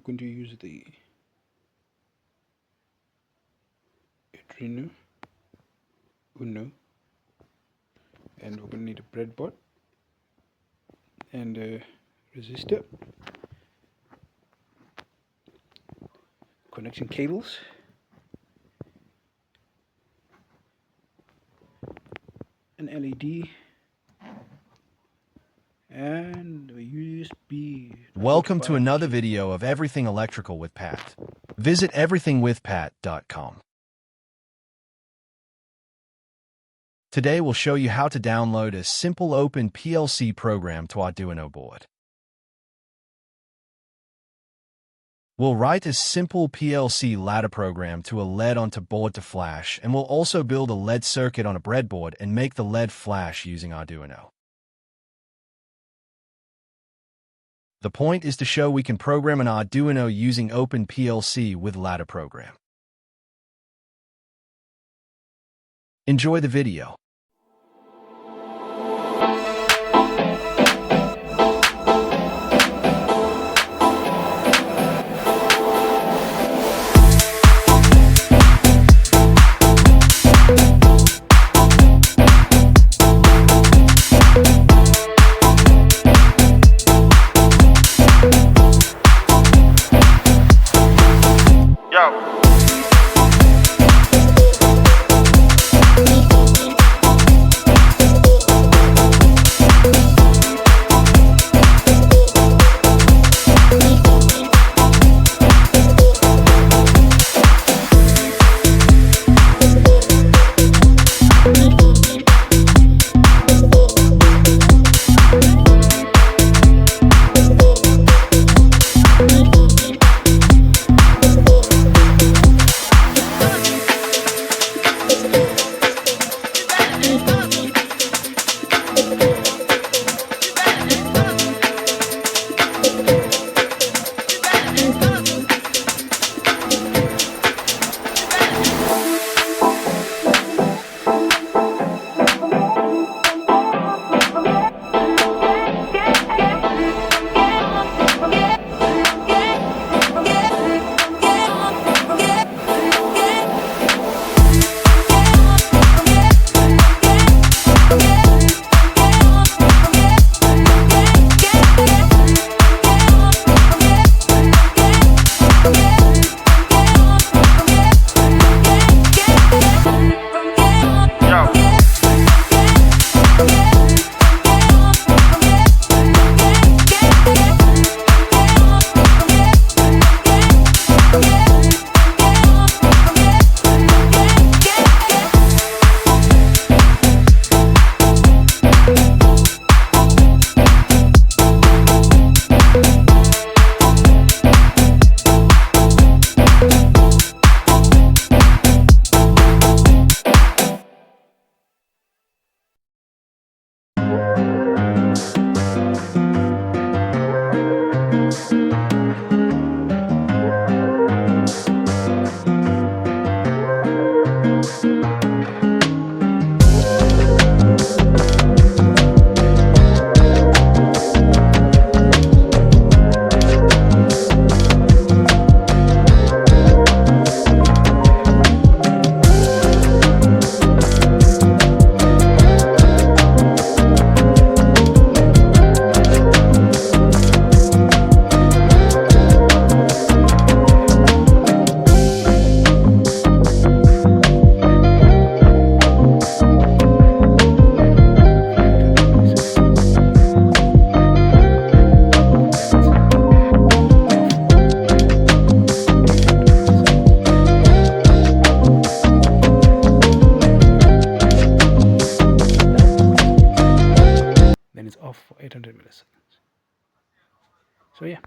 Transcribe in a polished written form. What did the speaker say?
going to use the Arduino Uno, and we're going to need a breadboard and a resistor, connection cables, an LED, and a USB. Welcome to another video of Everything Electrical with Pat. Visit everythingwithpat.com. Today we'll show you how to download a simple OpenPLC program to Arduino board. We'll write a simple PLC ladder program to a LED onto board to flash, and we'll also build a LED circuit on a breadboard and make the LED flash using Arduino. The point is to show we can program an Arduino using OpenPLC with ladder program. Enjoy the video. Then it's off for 800 milliseconds. So yeah.